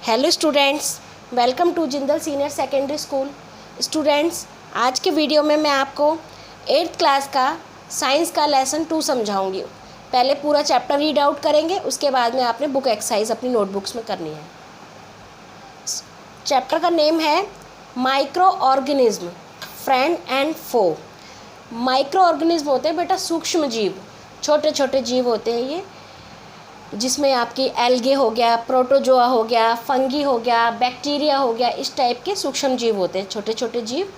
Hello students, welcome to Jindal senior secondary school. Students, आज के video में मैं आपको 8th क्लास का साइंस का लेसन 2 समझाऊंगी। पहले पूरा चैप्टर रीड आउट करेंगे, उसके बाद में आपने बुक एक्सरसाइज अपनी नोटबुक्स में करनी है। चैप्टर का नेम है microorganism, friend and foe. Microorganism होते हैं बेटा सूक्ष्म जीव, छोटे छोटे जीव होते हैं ये, जिसमें आपकी एल्गे हो गया, प्रोटोजोआ हो गया, फंगी हो गया, बैक्टीरिया हो गया, इस टाइप के सूक्ष्म जीव होते हैं, छोटे छोटे जीव।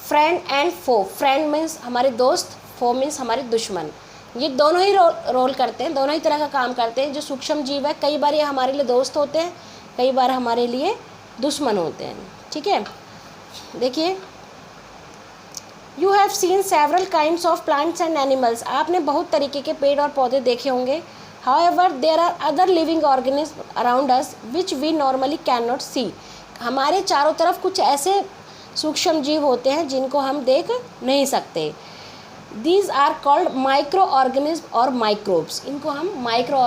Friend and foe, friend means हमारे दोस्त, फो मीन्स हमारे दुश्मन। ये दोनों ही रोल करते हैं, दोनों ही तरह का काम करते हैं। जो सूक्ष्म जीव है कई बार ये हमारे लिए दोस्त होते हैं, कई बार हमारे लिए दुश्मन होते हैं। ठीक है, देखिए, you have seen several kinds of plants and animals. आपने बहुत तरीके के पेड़ और पौधे देखे होंगे। However, there are other living organisms around us which we normally cannot see. हमारे चारों तरफ कुछ ऐसे सूक्ष्म जीव होते हैं जिनको हम देख नहीं सकते। These are called microorganisms और microbes. इनको हम माइक्रो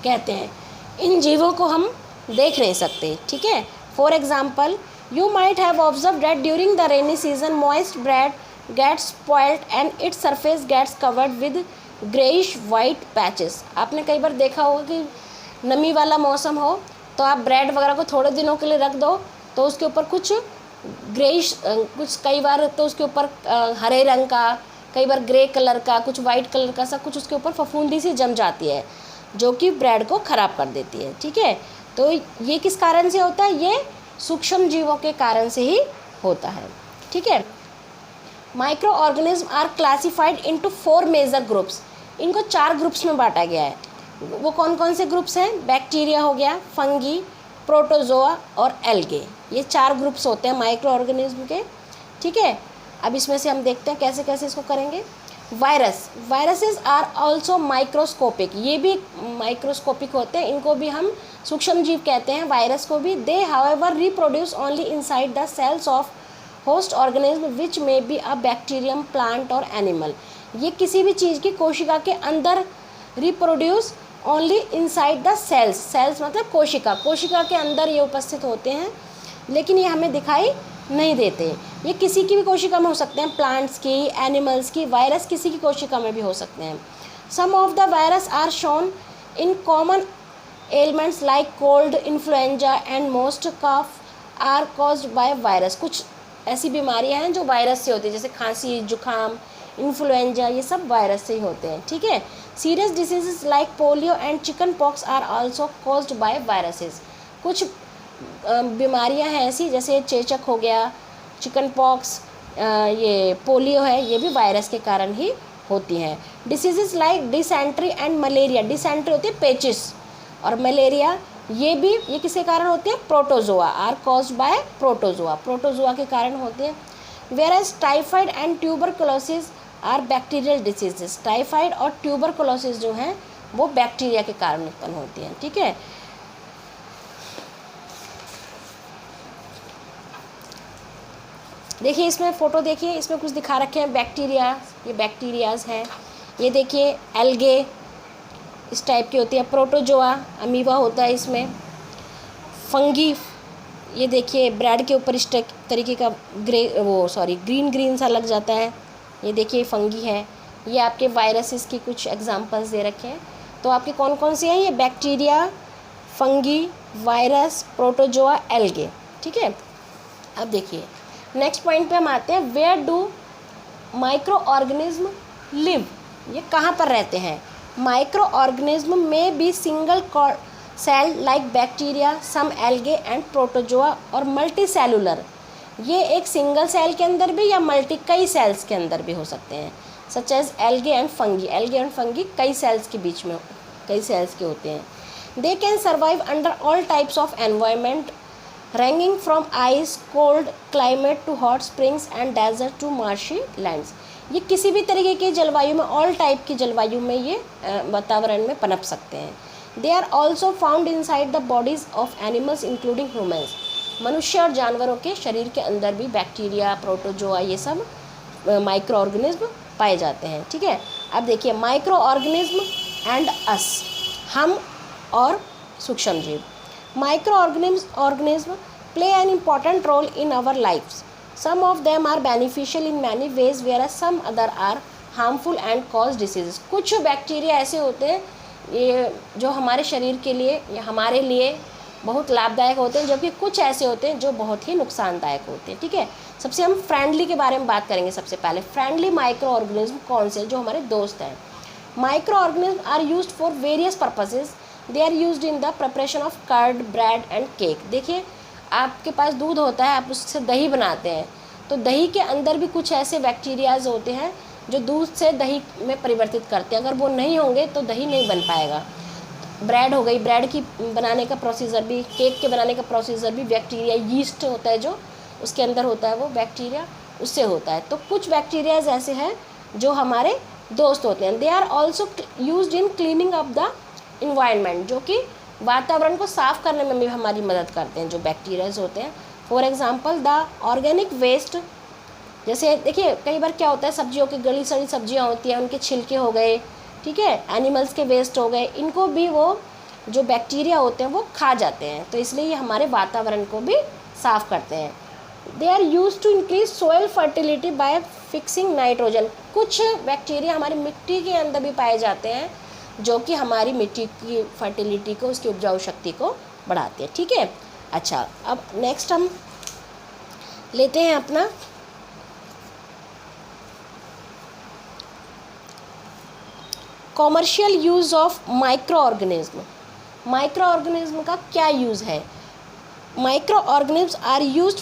कहते हैं। इन जीवों को हम देख नहीं सकते। ठीक है, For example, you might have observed that during the rainy season, moist bread gets spoiled and its surface gets covered with greyish white patches. आपने कई बार देखा होगा कि नमी वाला मौसम हो तो आप ब्रेड वगैरह को थोड़े दिनों के लिए रख दो तो उसके ऊपर कुछ ग्रेइश, कुछ कई बार तो उसके ऊपर हरे रंग का, कई बार ग्रे कलर का, कुछ वाइट कलर का सा कुछ उसके ऊपर फफूंदी सी जम जाती है जो कि ब्रेड को ख़राब कर देती है। ठीक है, तो ये किस कारण से होता है? ये सूक्ष्म जीवों के कारण से ही होता है। ठीक है, microorganism are classified into 4 major groups. इनको 4 ग्रुप्स में बांटा गया है। वो कौन कौन से ग्रुप्स हैं? बैक्टीरिया हो गया, फंगी, प्रोटोजोआ और एल्गे। ये 4 ग्रुप्स होते हैं माइक्रो ऑर्गेनिज्म के। ठीक है, अब इसमें से हम देखते हैं कैसे कैसे इसको करेंगे। Viruses are also microscopic. ये भी माइक्रोस्कोपिक होते हैं, इनको भी हम सूक्ष्म जीव कहते हैं, वायरस को भी। They however reproduce only inside the cells of host organism which may be a bacterium, plant और एनिमल। ये किसी भी चीज़ की कोशिका के अंदर reproduce only inside the cells. Cells मतलब कोशिका, कोशिका के अंदर ये उपस्थित होते हैं, लेकिन ये हमें दिखाई नहीं देते। ये किसी की भी कोशिका में हो सकते हैं, प्लांट्स की, एनिमल्स की। वायरस किसी की कोशिका में भी हो सकते हैं। Some of the virus are shown in common elements like cold, influenza and most cough are caused by virus. कुछ ऐसी बीमारियां हैं जो वायरस से होती है, जैसे खांसी, जुकाम, इन्फ्लुएंजा, ये सब वायरस से ही होते हैं। ठीक है, serious diseases like polio and chickenpox are also caused by viruses. कुछ बीमारियां हैं ऐसी, जैसे चेचक हो गया, चिकन पॉक्स, ये पोलियो है, ये भी वायरस के कारण ही होती हैं। Diseases like dysentery and malaria. Dysentery होती है पेचिस, और मलेरिया ये किसके कारण होते हैं? Protozoa are caused by protozoa, protozoa के कारण होते हैं। Whereas typhoid and tuberculosis are bacterial diseases. Typhoid और ट्यूबरकुलोसिस जो हैं वो बैक्टीरिया के कारण उत्पन्न होती हैं। ठीक है, देखिए इसमें फ़ोटो देखिए, इसमें कुछ दिखा रखे हैं बैक्टीरिया, ये बैक्टीरियाज हैं। ये देखिए एल्गे इस टाइप की होती है, प्रोटोजोआ अमीबा होता है इसमें, फंगी, ये देखिए ब्रेड के ऊपर इस तरीके का ग्रीन सा लग जाता है, ये देखिए फंगी है। ये आपके वायरसेस की कुछ एग्जांपल्स दे रखे हैं। तो आपके कौन कौन से हैं? ये bacteria, fungi, virus, protozoa, algae. ठीक है, अब देखिए नेक्स्ट पॉइंट पे हम आते हैं। Where do microorganism live? ये कहाँ पर रहते हैं? Microorganism may be single cell like bacteria, some algae and protozoa और मल्टी सेलुलर। ये एक सिंगल सेल के अंदर भी या कई सेल्स के अंदर भी हो सकते हैं, such as algae and fungi. Algae and fungi कई सेल्स के बीच में, कई सेल्स के होते हैं। They can survive under all types of environment ranging from ice cold climate to hot springs and desert to marshy lands। ये किसी भी तरीके की जलवायु में, ऑल टाइप की जलवायु में ये वातावरण में पनप सकते हैं। They are also found inside the bodies of animals including humans. मनुष्य और जानवरों के शरीर के अंदर भी बैक्टीरिया, प्रोटोजोआ, ये सब माइक्रो ऑर्गेनिज्म पाए जाते हैं। ठीक है, अब देखिए माइक्रो ऑर्गेनिज्म एंड अस, हम और सूक्ष्म जीव। Micro organism play an important role in our lives. Some of them are beneficial in many ways, whereas some other are harmful and cause diseases. कुछ बैक्टीरिया ऐसे होते हैं ये जो हमारे शरीर के लिए या हमारे लिए बहुत लाभदायक होते हैं, जबकि कुछ ऐसे होते हैं जो बहुत ही नुकसानदायक होते हैं। ठीक है, सबसे हम फ्रेंडली के बारे में बात करेंगे। सबसे पहले फ्रेंडली माइक्रो ऑर्गेनिज्म कौन से जो हमारे दोस्त हैं। Microorganism are used for various purposes. They are used in the preparation of curd, bread and cake. देखिए, आपके पास दूध होता है, आप उससे दही बनाते हैं, तो दही के अंदर भी कुछ ऐसे बैक्टीरियाज होते हैं जो दूध से दही में परिवर्तित करते हैं। अगर वो नहीं होंगे तो दही नहीं बन पाएगा। ब्रेड हो गई, ब्रेड की बनाने का प्रोसीजर भी, केक के बनाने का प्रोसीजर भी बैक्टीरिया, यीस्ट होता है जो उसके अंदर होता है, वो बैक्टीरिया उससे होता है। तो कुछ बैक्टीरियाज ऐसे हैं जो हमारे दोस्त होते हैं। They are also used in cleaning of the environment, जो कि वातावरण को साफ करने में भी हमारी मदद करते हैं जो बैक्टीरियाज होते हैं। For example the organic waste, जैसे देखिए कई बार क्या होता है, सब्जियों की गली सड़ी सब्जियां होती हैं, उनके छिलके हो गए, ठीक है, एनिमल्स के वेस्ट हो गए, इनको भी वो जो बैक्टीरिया होते हैं वो खा जाते हैं, तो इसलिए ये हमारे वातावरण को भी साफ करते हैं। They are use to increase soil fertility by fixing nitrogen. कुछ बैक्टीरिया हमारी मिट्टी के अंदर भी पाए जाते हैं जो कि हमारी मिट्टी की फर्टिलिटी को, उसकी उपजाऊ शक्ति को बढ़ाते हैं। ठीक है, अच्छा, अब नेक्स्ट हम लेते हैं अपना commercial use of microorganism. Microorganism का क्या यूज़ है। Microorganism are used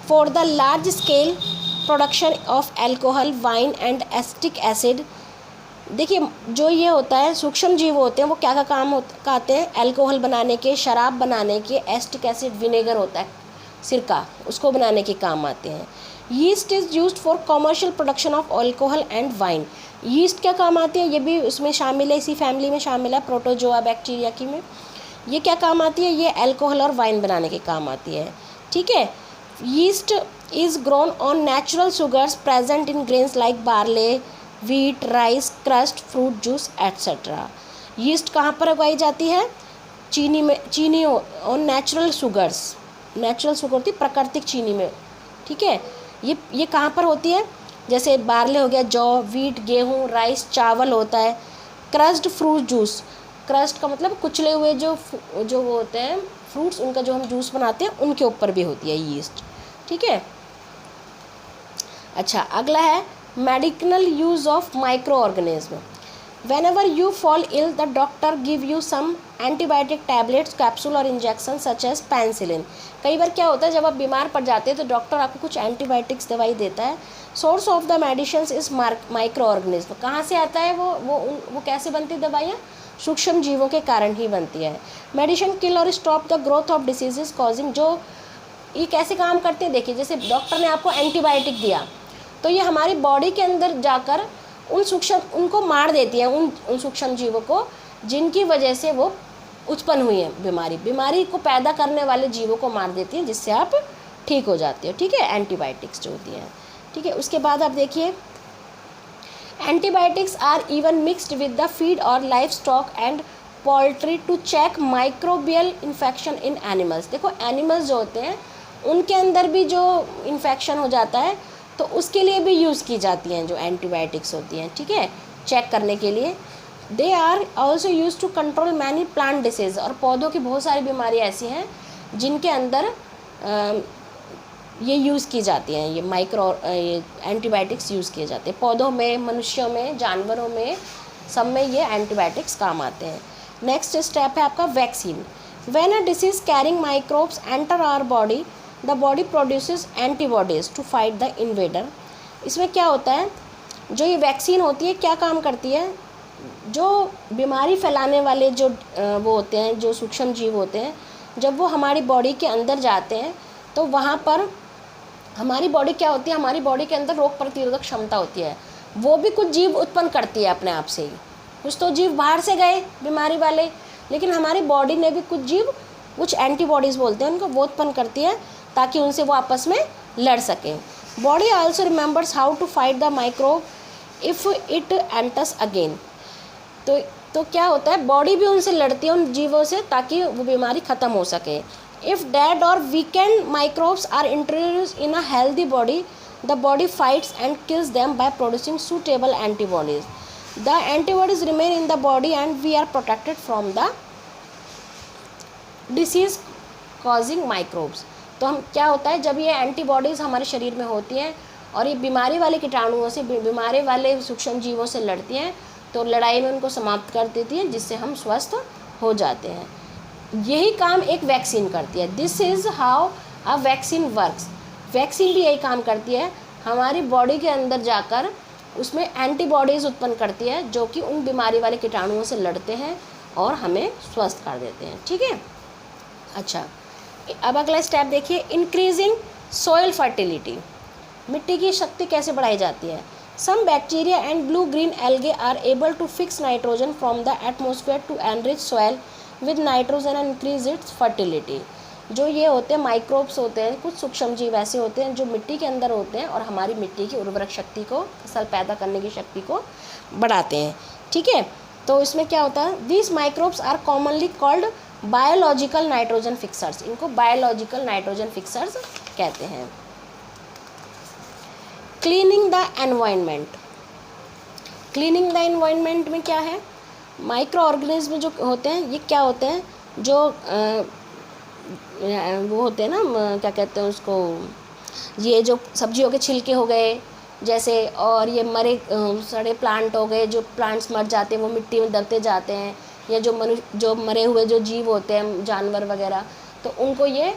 for the large scale production of alcohol, wine and acetic acid. देखिए, जो ये होता है सूक्ष्म जीव होते हैं, वो क्या काम आते हैं, एल्कोहल बनाने के, शराब बनाने के, एसिटिक एसिड विनेगर होता है सिरका, उसको बनाने के काम आते हैं। Yeast is used for commercial production of alcohol and wine. Yeast क्या काम आती है, ये भी उसमें शामिल है, इसी फैमिली में शामिल है, प्रोटोजोआ बैक्टीरिया की में। ये क्या काम आती है, ये अल्कोहल और वाइन बनाने के काम आती है। ठीक है, yeast is grown on natural sugars present in grains like barley, wheat, rice, crust, fruit juice etcetera. Yeast कहाँ पर उगाई जाती है, चीनी में, चीनी और नेचुरल शुगर्स, नेचुरल शुगर होती है प्राकृतिक चीनी में। ठीक है, ये कहाँ पर होती है, जैसे बार्ले हो गया, जौ, व्हीट, गेहूँ, राइस, चावल होता है। क्रस्ड फ्रूट जूस, क्रस्ट का मतलब कुचले हुए जो वो होते हैं फ्रूट्स, उनका जो हम जूस बनाते हैं उनके ऊपर भी होती है यीस्ट। ठीक है, अच्छा, अगला है medicinal use of microorganism. Whenever you fall ill, the doctor give you some antibiotic tablets, capsule और injection such as penicillin. कई बार क्या होता है, जब आप बीमार पड़ जाते हैं तो डॉक्टर आपको कुछ एंटीबायोटिक्स दवाई देता है। Source of the medicine is micro organism. कहाँ से आता है वो कैसे बनती है दवाइयाँ, सूक्ष्म जीवों के कारण ही बनती है। मेडिसिन किल और stop the growth of diseases causing, जो ये कैसे काम करते हैं, देखिए जैसे डॉक्टर ने आपको एंटीबायोटिक दिया तो ये हमारी बॉडी के अंदर जाकर उनको मार देती है, उन सूक्ष्म जीवों को जिनकी वजह से वो उत्पन्न हुई है बीमारी को पैदा करने वाले जीवों को मार देती है, जिससे आप ठीक हो जाते हो। ठीक है, एंटीबायोटिक्स जो होती हैं। ठीक है, उसके बाद आप देखिए antibiotics are even mixed with the feed और livestock and poultry to check microbial infection in animals. देखो, एनिमल्स जो होते हैं उनके अंदर भी जो इन्फेक्शन हो जाता है तो उसके लिए भी यूज़ की जाती हैं जो एंटीबायोटिक्स होती हैं। ठीक है, चेक करने के लिए। They are also use to control many plant disease, और पौधों की बहुत सारी बीमारियाँ ऐसी हैं जिनके अंदर ये यूज़ की जाती हैं, ये एंटीबायोटिक्स यूज़ किए जाते हैं। पौधों में, मनुष्यों में, जानवरों में, सब में ये एंटीबायोटिक्स काम आते हैं। नेक्स्ट स्टेप है आपका vaccine. When a disease carrying microbes enter our body, the body produces antibodies to fight the invader. इसमें क्या होता है, जो ये वैक्सीन होती है क्या काम करती है, जो बीमारी फैलाने वाले जो वो होते हैं, जो सूक्ष्म जीव होते हैं, जब वो हमारी बॉडी के अंदर जाते हैं तो वहाँ पर हमारी बॉडी क्या होती है, हमारी बॉडी के अंदर रोग प्रतिरोधक क्षमता होती है, वो भी कुछ जीव उत्पन्न करती है अपने आप से ही। कुछ तो जीव बाहर से गए बीमारी वाले, लेकिन हमारी बॉडी ने भी कुछ जीव, कुछ एंटीबॉडीज़ बोलते हैं उनको, वो उत्पन्न करती है ताकि उनसे वो आपस में लड़ सकें। Body also remembers how to fight the microbe if it enters again. तो तो क्या होता है, बॉडी भी उनसे लड़ती है, उन जीवों से, ताकि वो बीमारी ख़त्म हो सके। If dead or weakened microbes are introduce in a healthy body, the body fights and kills them by producing suitable antibodies. The antibodies remain in the body and we are protected from the disease causing microbes. तो हम क्या होता है, जब ये antibodies हमारे शरीर में होती हैं और ये बीमारी वाले कीटाणुओं से, बीमारी वाले सूक्ष्म जीवों से लड़ती हैं, तो लड़ाई में उनको समाप्त कर देती है, जिससे हम स्वस्थ हो जाते हैं। यही काम एक वैक्सीन करती है। This is how a vaccine works. Vaccine भी यही काम करती है, हमारी बॉडी के अंदर जाकर उसमें एंटीबॉडीज़ उत्पन्न करती है, जो कि उन बीमारी वाले कीटाणुओं से लड़ते हैं और हमें स्वस्थ कर देते हैं। ठीक है। अच्छा, अब अगला स्टेप देखिए, इंक्रीजिंग सॉइल फर्टिलिटी। मिट्टी की शक्ति कैसे बढ़ाई जाती है। Some bacteria and blue green algae are able to fix nitrogen from the atmosphere to enrich soil with nitrogen and increase its fertility. जो ये होते हैं माइक्रोब्स होते हैं, कुछ सूक्ष्म जीव ऐसे होते हैं जो मिट्टी के अंदर होते हैं और हमारी मिट्टी की उर्वरक शक्ति को, फसल पैदा करने की शक्ति को बढ़ाते हैं। ठीक है। तो इसमें क्या होता है, these microbes are commonly called biological nitrogen fixers. इनको बायोलॉजिकल नाइट्रोजन फिक्सर्स कहते हैं। Cleaning the environment. Cleaning the environment में क्या है, माइक्रो ऑर्गेनिज्म जो होते हैं, ये क्या होते हैं, जो वो होते हैं ना, क्या कहते हैं उसको, ये जो सब्जियों के छिलके हो गए जैसे, और ये मरे सड़े प्लांट हो गए, जो प्लांट्स मर जाते हैं वो मिट्टी में दबते जाते हैं, या जो मरे हुए जो जीव होते हैं, जानवर वगैरह, तो उनको ये,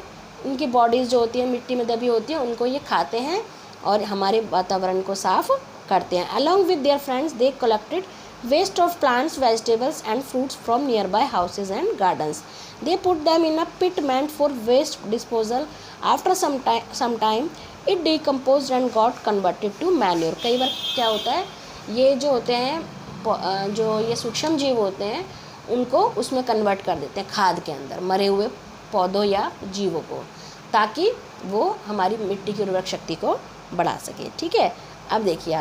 उनकी बॉडीज़ जो होती है मिट्टी में दबी होती है, उनको ये खाते हैं और हमारे वातावरण को साफ करते हैं। Along with their friends they collected waste of plants, vegetables and fruits from nearby houses and gardens. They put them in a pit meant for waste disposal. After some time it decomposed and got converted to manure. कई बार क्या होता है, ये जो होते हैं, जो ये सूक्ष्म जीव होते हैं, उनको उसमें कन्वर्ट कर देते हैं खाद के अंदर, मरे हुए पौधों या जीवों को, ताकि वो हमारी मिट्टी की उर्वरक शक्ति को बढ़ा सके। ठीक है। अब देखिए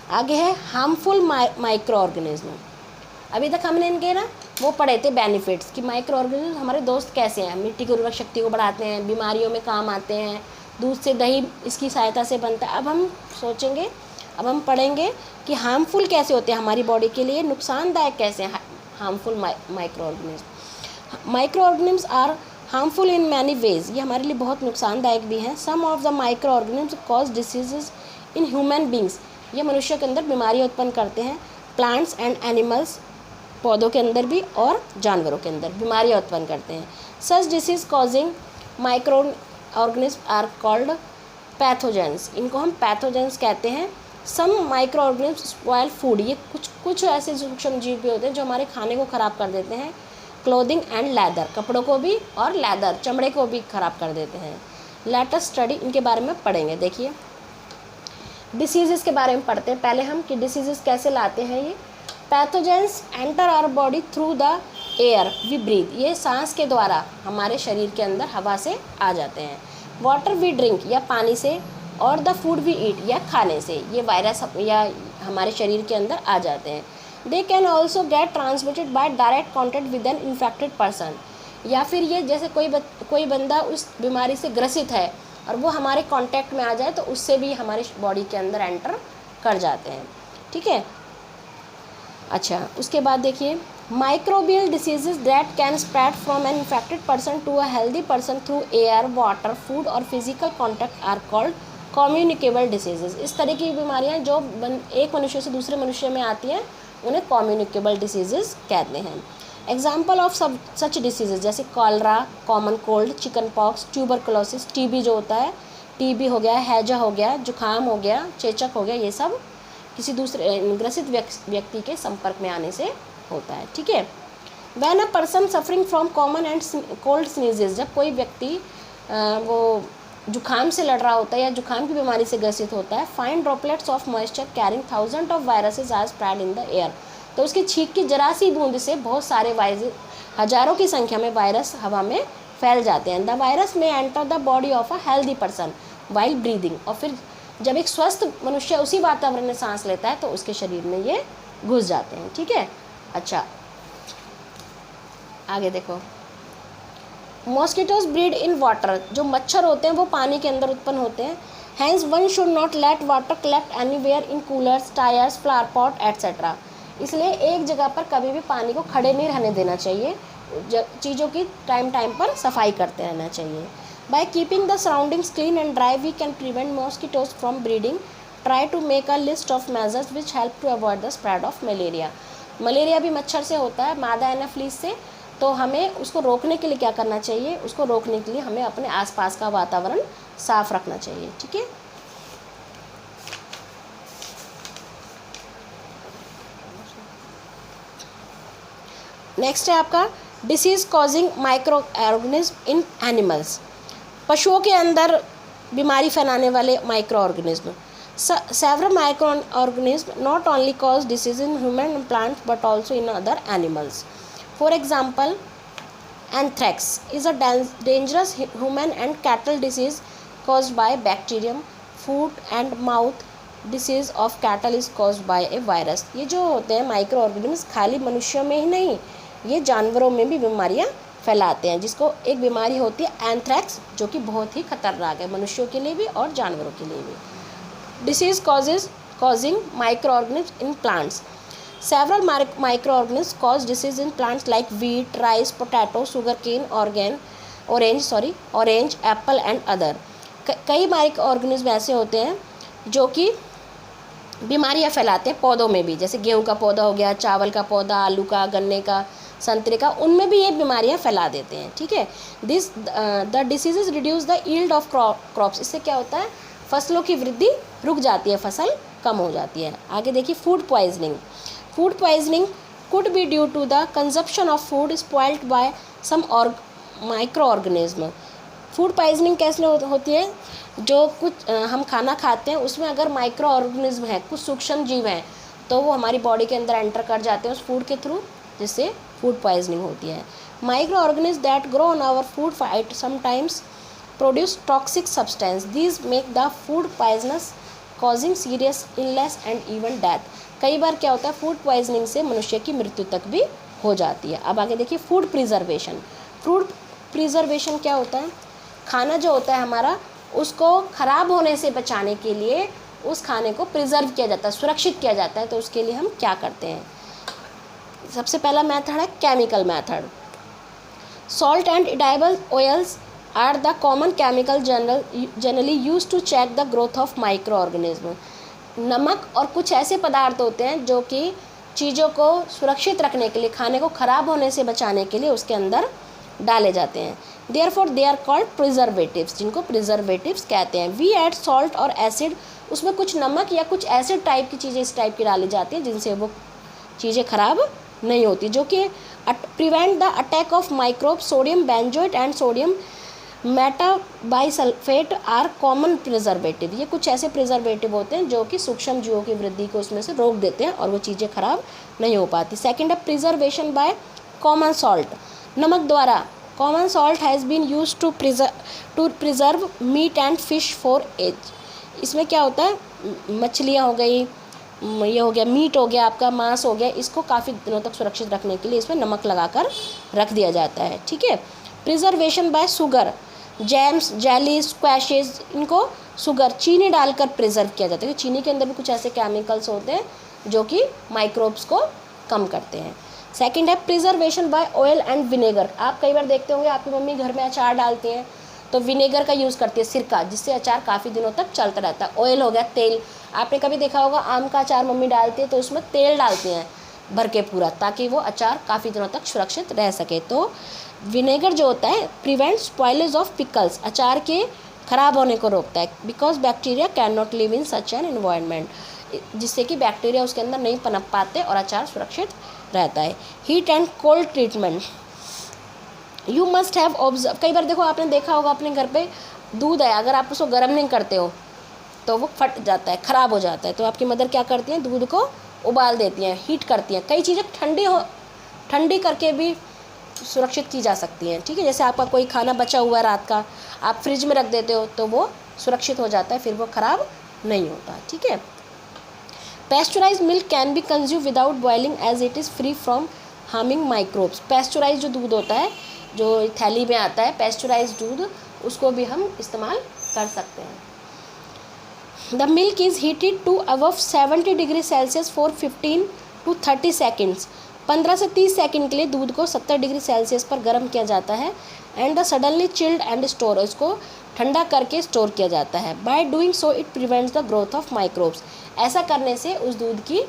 आगे है हार्मफुल माइक्रो ऑर्गेनिज्म। अभी तक हमने इनके ना वो पढ़े थे बेनिफिट्स, कि माइक्रो ऑर्गेनिज्म हमारे दोस्त कैसे हैं, मिट्टी की उर्वरक शक्ति को बढ़ाते हैं, बीमारियों में काम आते हैं, दूध से दही इसकी सहायता से बनता है। अब हम पढ़ेंगे कि हार्मफुल कैसे होते हैं हमारी बॉडी के लिए, नुकसानदायक कैसे हैं harmful microorganism. Microorganism are harmful in many ways. ये हमारे लिए बहुत नुकसानदायक भी हैं। Some of the microorganism cause diseases in human beings. ये मनुष्य के अंदर बीमारियां उत्पन्न करते हैं। प्लांट्स एंड एनिमल्स, पौधों के अंदर भी और जानवरों के अंदर बीमारियां उत्पन्न करते हैं। Such disease causing microorganism are called pathogens. इनको हम पैथोजेंस कहते हैं। Some microorganism spoil food. ये कुछ ऐसे सूक्ष्म जीव भी होते हैं जो हमारे खाने को ख़राब कर देते हैं। क्लोथिंग एंड लेदर, कपड़ों को भी, और लेदर, चमड़े को भी ख़राब कर देते हैं। लेटेस्ट स्टडी इनके बारे में पढ़ेंगे। देखिए डिसीज़ के बारे में पढ़ते हैं पहले हम, कि डिसीज़ कैसे लाते हैं ये। Pathogens enter our body through the air we breathe. ये सांस के द्वारा हमारे शरीर के अंदर हवा से आ जाते हैं। वाटर वी ड्रिंक, या पानी से, और द फूड वी ईट, या खाने से ये वायरस या हमारे शरीर के अंदर आ जाते हैं। They can also get transmitted by direct contact with N infected person. या फिर ये जैसे कोई बंदा उस बीमारी से ग्रसित है और वो हमारे कांटेक्ट में आ जाए तो उससे भी हमारे बॉडी के अंदर एंटर कर जाते हैं। ठीक है। अच्छा, उसके बाद देखिए microbial diseases that can spread from an infected person to a healthy person through air, water, food और physical contact are called communicable diseases. इस तरह की बीमारियां जो एक मनुष्य से दूसरे मनुष्य में आती हैं उन्हें कम्युनिकेबल डिसीजेज कहते हैं। एग्जाम्पल ऑफ सच डिसीजेज जैसे cholera, common cold, chicken pox, tuberculosis, TB जो होता है, टीबी हो गया, हैजा हो गया, जुखाम हो गया, चेचक हो गया, ये सब किसी दूसरे ग्रसित व्यक्ति के संपर्क में आने से होता है। ठीक है। When a person suffering from common and cold sneezes, जब कोई व्यक्ति वो जुखाम से लड़ रहा होता है या जुखाम की बीमारी से ग्रसित होता है, fine droplets of moisture carrying thousand of viruses are spread in the air. तो उसकी छींक की जरा सी बूंद से बहुत सारे वायरस, हजारों की संख्या में वायरस हवा में फैल जाते हैं। द वायरस में enter the body of a healthy person while breathing. और फिर जब एक स्वस्थ मनुष्य उसी वातावरण में सांस लेता है तो उसके शरीर में ये घुस जाते हैं। ठीक है। अच्छा, आगे देखो, मॉस्किटोज ब्रीड इन वाटर, जो मच्छर होते हैं वो पानी के अंदर उत्पन्न होते हैं। Hence one should not let water collect anywhere in coolers, tyres, flower pot etcetera. इसलिए एक जगह पर कभी भी पानी को खड़े नहीं रहने देना चाहिए, चीज़ों की टाइम टाइम पर सफाई करते रहना चाहिए। By keeping the surroundings clean and dry we can prevent mosquitoes from breeding. Try to make a list of measures which help to avoid the spread of malaria. Malaria भी मच्छर से होता है, मादा एनाफ्लीज से, तो हमें उसको रोकने के लिए क्या करना चाहिए, उसको रोकने के लिए हमें अपने आसपास का वातावरण साफ रखना चाहिए। ठीक है, नेक्स्ट है आपका डिसीज कॉजिंग माइक्रो ऑर्गेनिज्म इन एनिमल्स। पशुओं के अंदर बीमारी फैलाने वाले micro organism. Several micro organism not only cause disease in human and plants but also in other animals. For example, anthrax is a dangerous human and cattle disease caused by bacterium. Foot and mouth disease of cattle is caused by a virus. ये जो होते हैं micro organism खाली मनुष्यों में ही नहीं, ये जानवरों में भी बीमारियां फैलाते हैं, जिसको एक बीमारी होती है एंथ्रैक्स, जो कि बहुत ही खतरनाक है मनुष्यों के लिए भी और जानवरों के लिए भी। Disease causing microorganisms in plants. Several microorganisms cause disease in plants like wheat, rice, potato, sugarcane, orange, apple and other. कई माइक्रोऑर्गेनिज्म ऐसे होते हैं जो कि बीमारियां फैलाते हैं पौधों में भी, जैसे गेहूं का पौधा हो गया, चावल का पौधा, आलू का, गन्ने का, संतरे का, उनमें भी ये बीमारियां फैला देते हैं। ठीक है, the diseases reduce the yield of crops. इससे क्या होता है, फसलों की वृद्धि रुक जाती है, फसल कम हो जाती है। आगे देखिए, food poisoning. Food poisoning could be due to the consumption of food spoiled by some microorganism. Food poisoning कैसे होती है, जो कुछ हम खाना खाते हैं उसमें अगर माइक्रो ऑर्गेनिज्म है, कुछ सूक्ष्म जीव हैं, तो वो हमारी बॉडी के अंदर एंटर कर जाते हैं उस फूड के थ्रू, जिससे फूड पॉइजनिंग होती है। Microorganism that grow on our food fight sometimes produce toxic substance, these make the food poisonous causing serious illness and even death. कई बार क्या होता है, फूड पॉइजनिंग से मनुष्य की मृत्यु तक भी हो जाती है। अब आगे देखिए, फूड प्रिजर्वेशन। फूड प्रिजर्वेशन क्या होता है, खाना जो होता है हमारा, उसको ख़राब होने से बचाने के लिए उस खाने को प्रिजर्व किया जाता है, सुरक्षित किया जाता है। तो उसके लिए हम क्या करते हैं, सबसे पहला मेथड है chemical method. Salt and edible oils are the common chemical generally use to check the growth of microorganism. नमक और कुछ ऐसे पदार्थ होते हैं जो कि चीज़ों को सुरक्षित रखने के लिए, खाने को ख़राब होने से बचाने के लिए उसके अंदर डाले जाते हैं। Therefore they are called preservatives, जिनको प्रिजर्वेटिव्स कहते हैं। वी ऐड सॉल्ट और एसिड, उसमें कुछ नमक या कुछ एसिड टाइप की चीज़ें इस टाइप की डाली जाती हैं जिनसे वो चीज़ें ख़राब नहीं होती, जो कि prevent the attack of microbe. Sodium benzoate and sodium metabisulphite are common preservative. ये कुछ ऐसे प्रिजर्वेटिव होते हैं जो कि सूक्ष्म जीवों की वृद्धि को उसमें से रोक देते हैं और वो चीज़ें खराब नहीं हो पाती। सेकंड है प्रिजर्वेशन बाय कॉमन सॉल्ट, नमक द्वारा। Common salt has been use to preserve meat and fish for age. इसमें क्या होता है, मछलियाँ हो गई, ये हो गया मीट हो गया, आपका मांस हो गया, इसको काफ़ी दिनों तक सुरक्षित रखने के लिए इसमें नमक लगाकर रख दिया जाता है। ठीक है, preservation by sugar, jams, jelly, squashes, इनको शुगर, चीनी डालकर प्रिजर्व किया जाता है। चीनी के अंदर भी कुछ ऐसे केमिकल्स होते हैं जो कि माइक्रोब्स को कम करते हैं। सेकंड है preservation by oil and vinegar. आप कई बार देखते होंगे आपकी मम्मी घर में अचार डालती हैं तो विनेगर का यूज़ करती है, सिरका, जिससे अचार काफ़ी दिनों तक चलता रहता है। ऑयल हो गया तेल, आपने कभी देखा होगा आम का अचार मम्मी डालती है तो उसमें तेल डालती हैं भर के पूरा, ताकि वो अचार काफ़ी दिनों तक सुरक्षित रह सके। तो विनेगर जो होता है प्रिवेंट स्पॉइलेज ऑफ पिकल्स, अचार के ख़राब होने को रोकता है। Because bacteria can not live in such an environment, जिससे कि बैक्टीरिया उसके अंदर नहीं पनप पाते और अचार सुरक्षित रहता है। Heat and cold treatment, you must have observe. कई बार देखो, आपने देखा होगा अपने घर पे दूध है, अगर आप उसको गर्म नहीं करते हो तो वो फट जाता है, ख़राब हो जाता है। तो आपकी मदर क्या करती हैं, दूध को उबाल देती हैं, हीट करती हैं। कई चीज़ें ठंडी करके भी सुरक्षित की जा सकती हैं। ठीक है, जैसे आपका कोई खाना बचा हुआ है रात का, आप फ्रिज में रख देते हो तो वो सुरक्षित हो जाता है, फिर वो ख़राब नहीं होता। ठीक है, pasteurised milk can be consume without boiling as it is free from harming microbes. Pasteurise जो दूध होता है, जो थैली में आता है पेस्चुराइज दूध, उसको भी हम इस्तेमाल कर सकते हैं। The milk is heated to above 70 degree Celsius for 15 to 30 seconds. 15 से 30 सेकंड के लिए दूध को 70 डिग्री सेल्सियस पर गर्म किया जाता है। And the suddenly chilled and store, इसको ठंडा करके स्टोर किया जाता है। By doing so it prevents the growth of microbes. ऐसा करने से उस दूध की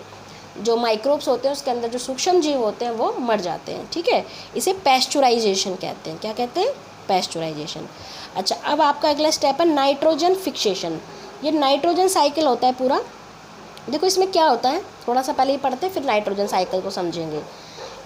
जो माइक्रोब्स होते हैं, उसके अंदर जो सूक्ष्म जीव होते हैं वो मर जाते हैं। ठीक है, इसे पेस्चुराइजेशन कहते हैं। क्या कहते हैं? पेस्चुराइजेशन। अच्छा, अब आपका अगला स्टेप है नाइट्रोजन फिक्सेशन। ये नाइट्रोजन साइकिल होता है पूरा। देखो इसमें क्या होता है, थोड़ा सा पहले ही पढ़ते हैं, फिर नाइट्रोजन साइकिल को समझेंगे।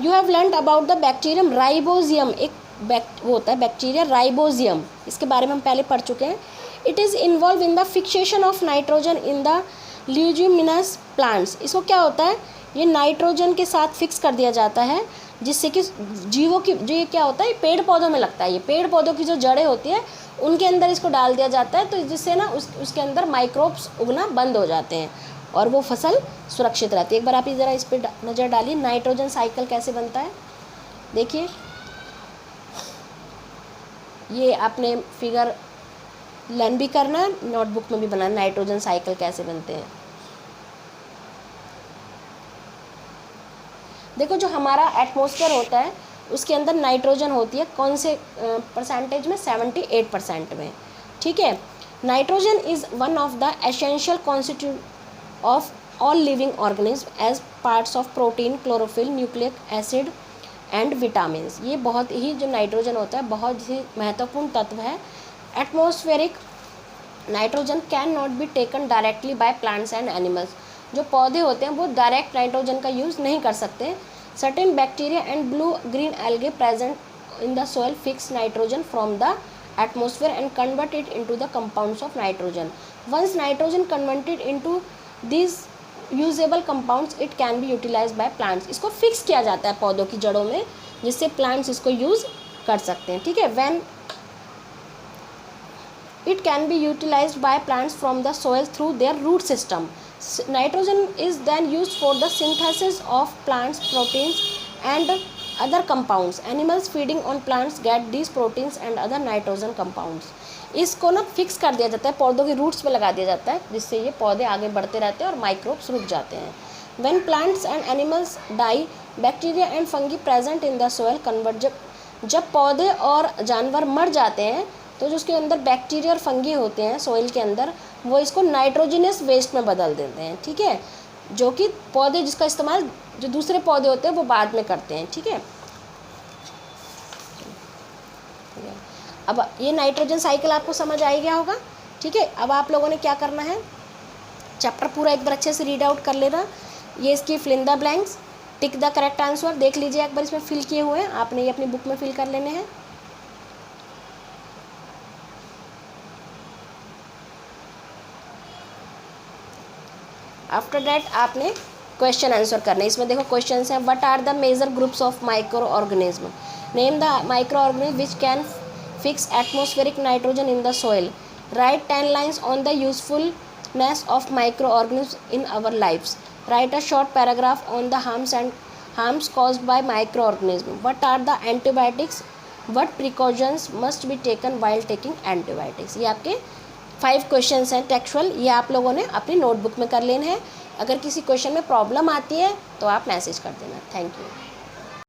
You have learned about the bacterium rhizobium. एक वो होता है बैक्टीरिया राइबोजियम, इसके बारे में हम पहले पढ़ चुके हैं। It is involve in the fixation of nitrogen in the leguminous plants. इसको क्या होता है, ये नाइट्रोजन के साथ फिक्स कर दिया जाता है, जिससे कि जीवों की, जो ये क्या होता है, पेड़ पौधों में लगता है। ये पेड़ पौधों की जो जड़ें होती है उनके अंदर इसको डाल दिया जाता है, तो जिससे ना उसके अंदर माइक्रोब्स उगना बंद हो जाते हैं और वो फसल सुरक्षित रहती है। एक बार आप ज़रा इस पर नज़र डालिए, नाइट्रोजन साइकिल कैसे बनता है। देखिए, ये आपने फिगर लर्न भी करना है, नोटबुक में भी बनाना, नाइट्रोजन साइकिल कैसे बनते हैं। देखो, जो हमारा एटमॉस्फेयर होता है उसके अंदर नाइट्रोजन होती है, कौन से परसेंटेज में? 78% में। ठीक है, nitrogen is one of the essential constitute of all living organism as parts of protein, chlorophyll, nucleic acid and vitamins. ये बहुत ही, जो नाइट्रोजन होता है, बहुत ही महत्वपूर्ण तत्व है। Atmospheric nitrogen can not be taken directly by plants and animals. जो पौधे होते हैं वो डायरेक्ट नाइट्रोजन का यूज़ नहीं कर सकते। Certain bacteria and blue green algae present in the soil fix nitrogen from the atmosphere and convert it into the compounds of nitrogen. Once nitrogen converted into these usable compounds, it can be utilized by plants. इसको fix किया जाता है पौधों की जड़ों में, जिससे plants इसको यूज़ कर सकते हैं। ठीक है, when it can be utilized by plants from the soil through their root system. Nitrogen is then used for the synthesis of plants proteins and other compounds. Animals feeding on plants get these proteins and other nitrogen compounds. इसको ना fix कर दिया जाता है, पौधों के roots पे लगा दिया जाता है, जिससे ये पौधे आगे बढ़ते रहते हैं और माइक्रोब्स रुक जाते हैं। When plants and animals die, bacteria and fungi present in the soil convert. जब पौधे और जानवर मर जाते हैं तो जो उसके अंदर बैक्टीरिया और फंगी होते हैं सोइल के अंदर, वो इसको नाइट्रोजनस वेस्ट में बदल देते हैं। ठीक है, जो कि पौधे, जिसका इस्तेमाल जो दूसरे पौधे होते हैं वो बाद में करते हैं। ठीक है, अब ये नाइट्रोजन साइकिल आपको समझ आ गया होगा। ठीक है, अब आप लोगों ने क्या करना है, चैप्टर पूरा एक बार अच्छे से रीड आउट कर लेना। ये इसकी fill in the blanks, tick the correct answer देख लीजिए एक बार, इसमें फिल किए हुए हैं, आपने ये अपनी बुक में फिल कर लेने हैं। आफ्टर दैट आपने क्वेश्चन आंसर करने। इसमें देखो क्वेश्चंस हैं, what are the major groups of microorganism, name the microorganism which can fix atmospheric nitrogen in the soil, write 10 lines on the usefulness of microorganism in our lifes, write a short paragraph on the harms caused by microorganism, what are the antibiotics, what precautions must be taken while taking antibiotics। ये आपके 5 questions हैं textual, ये आप लोगों ने अपनी notebook में कर लेने हैं। अगर किसी क्वेश्चन में प्रॉब्लम आती है तो आप मैसेज कर देना। Thank you.